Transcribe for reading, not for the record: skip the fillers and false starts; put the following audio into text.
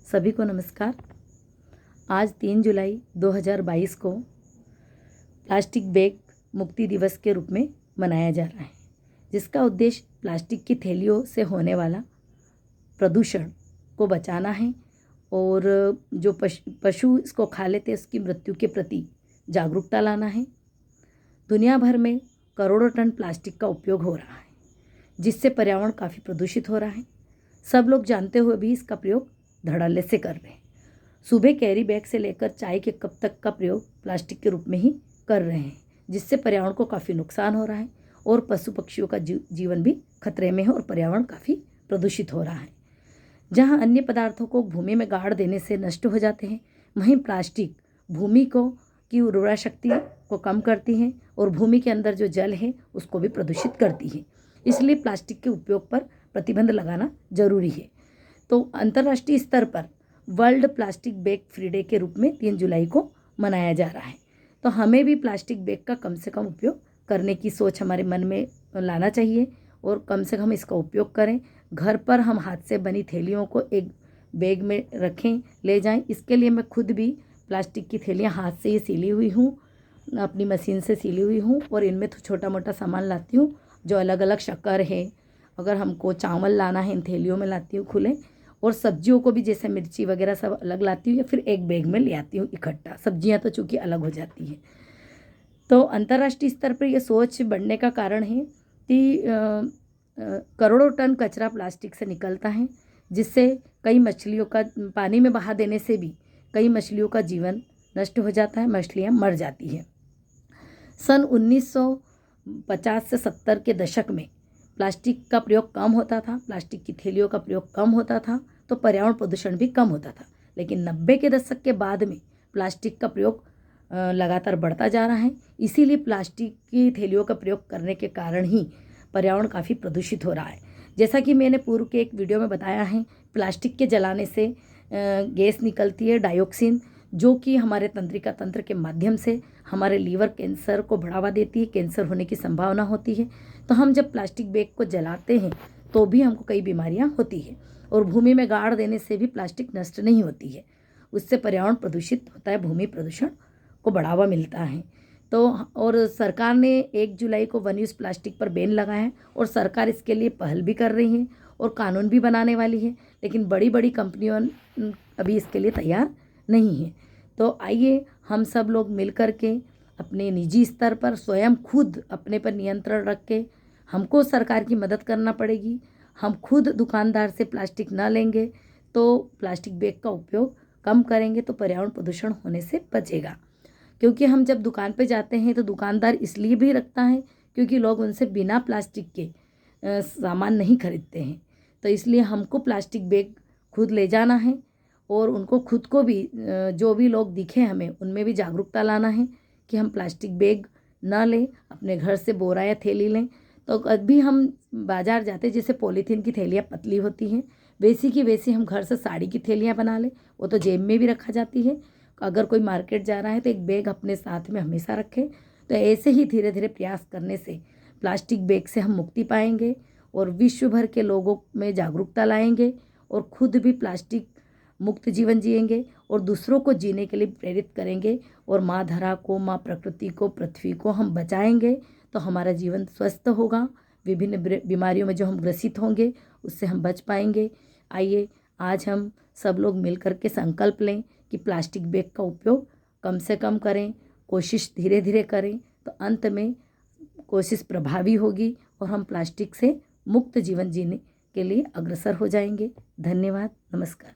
सभी को नमस्कार। आज 3 जुलाई 2022 को प्लास्टिक बैग मुक्ति दिवस के रूप में मनाया जा रहा है, जिसका उद्देश्य प्लास्टिक की थैलियों से होने वाला प्रदूषण को बचाना है और जो पशु इसको खा लेते हैं उसकी मृत्यु के प्रति जागरूकता लाना है। दुनिया भर में करोड़ों टन प्लास्टिक का उपयोग हो रहा है, जिससे पर्यावरण काफ़ी प्रदूषित हो रहा है। सब लोग जानते हुए भी इसका प्रयोग धड़ल्ले से कर रहे हैं। सुबह कैरी बैग से लेकर चाय के कप तक का प्रयोग प्लास्टिक के रूप में ही कर रहे हैं, जिससे पर्यावरण को काफ़ी नुकसान हो रहा है और पशु पक्षियों का जीवन भी खतरे में है और पर्यावरण काफ़ी प्रदूषित हो रहा है। जहाँ अन्य पदार्थों को भूमि में गाड़ देने से नष्ट हो जाते हैं, वहीं प्लास्टिक भूमि की उर्वरा शक्ति को कम करती है और भूमि के अंदर जो जल है उसको भी प्रदूषित करती है। इसलिए प्लास्टिक के उपयोग पर प्रतिबंध लगाना जरूरी है। तो अंतर्राष्ट्रीय स्तर पर world plastic bag free day के रूप में 3 जुलाई को मनाया जा रहा है। तो हमें भी प्लास्टिक बैग का कम से कम उपयोग करने की सोच हमारे मन में लाना चाहिए और कम से कम इसका उपयोग करें। घर पर हम हाथ से बनी थैलियों को एक बैग में रखें, ले जाएं। इसके लिए मैं खुद भी प्लास्टिक की थैलियाँ हाथ से ही सिली हुई हूँ, अपनी मशीन से सिली हुई हूँ और इनमें तो छोटा मोटा सामान लाती हूँ, जो अलग अलग शक्कर है, अगर हमको चावल लाना है इन थैलियों में लाती हूँ खुले, और सब्जियों को भी जैसे मिर्ची वगैरह सब अलग लाती हूँ या फिर एक बैग में ले आती हूँ इकट्ठा। सब्जियाँ तो चूँकि अलग हो जाती हैं। तो अंतर्राष्ट्रीय स्तर पर यह सोच बढ़ने का कारण है कि करोड़ों टन कचरा प्लास्टिक से निकलता है, जिससे कई मछलियों का पानी में बहा देने से भी कई मछलियों का जीवन नष्ट हो जाता है, मछलियाँ मर जाती हैं। सन 1950 से 70 के दशक में प्लास्टिक का प्रयोग कम होता था, प्लास्टिक की थैलियों का प्रयोग कम होता था, तो पर्यावरण प्रदूषण भी कम होता था। लेकिन 90 के दशक के बाद में प्लास्टिक का प्रयोग लगातार बढ़ता जा रहा है। इसीलिए प्लास्टिक की थैलियों का प्रयोग करने के कारण ही पर्यावरण काफ़ी प्रदूषित हो रहा है। जैसा कि मैंने पूर्व के एक वीडियो में बताया है, प्लास्टिक के जलाने से गैस निकलती है डाइऑक्सिन, जो कि हमारे तंत्रिका तंत्र के माध्यम से हमारे लीवर कैंसर को बढ़ावा देती है, कैंसर होने की संभावना होती है। तो हम जब प्लास्टिक बैग को जलाते हैं तो भी हमको कई बीमारियां होती है और भूमि में गाड़ देने से भी प्लास्टिक नष्ट नहीं होती है, उससे पर्यावरण प्रदूषित होता है, भूमि प्रदूषण को बढ़ावा मिलता है। तो और सरकार ने 1 जुलाई को वन यूज़ प्लास्टिक पर बैन लगाया है और सरकार इसके लिए पहल भी कर रही है और कानून भी बनाने वाली है, लेकिन बड़ी बड़ी कंपनियों अभी इसके लिए तैयार नहीं है। तो आइए हम सब लोग मिल कर के अपने निजी स्तर पर स्वयं खुद अपने पर नियंत्रण रख के हमको सरकार की मदद करना पड़ेगी। हम खुद दुकानदार से प्लास्टिक ना लेंगे तो प्लास्टिक बैग का उपयोग कम करेंगे तो पर्यावरण प्रदूषण होने से बचेगा। क्योंकि हम जब दुकान पे जाते हैं तो दुकानदार इसलिए भी रखता है क्योंकि लोग उनसे बिना प्लास्टिक के सामान नहीं खरीदते हैं। तो इसलिए हमको प्लास्टिक बैग खुद ले जाना है और उनको खुद को भी जो भी लोग दिखे हमें उनमें भी जागरूकता लाना है कि हम प्लास्टिक बैग ना लें, अपने घर से बोरा या थैली लें। तो कभी हम बाज़ार जाते जैसे पॉलीथीन की थैलियाँ पतली होती हैं, वैसी की वैसी हम घर से साड़ी की थैलियाँ बना लें, वो तो जेब में भी रखा जाती है। अगर कोई मार्केट जा रहा है तो एक बैग अपने साथ में हमेशा रखें। तो ऐसे ही धीरे धीरे प्रयास करने से प्लास्टिक बैग से हम मुक्ति पाएंगे और विश्व भर के लोगों में जागरूकता लाएंगे और खुद भी प्लास्टिक मुक्त जीवन जिएंगे और दूसरों को जीने के लिए प्रेरित करेंगे और माँ धरा को, माँ प्रकृति को, पृथ्वी को हम बचाएंगे तो हमारा जीवन स्वस्थ होगा। विभिन्न बीमारियों में जो हम ग्रसित होंगे उससे हम बच पाएंगे। आइए आज हम सब लोग मिलकर के संकल्प लें कि प्लास्टिक बैग का उपयोग कम से कम करें, कोशिश धीरे धीरे करें, तो अंत में कोशिश प्रभावी होगी और हम प्लास्टिक से मुक्त जीवन जीने के लिए अग्रसर हो जाएंगे। धन्यवाद, नमस्कार।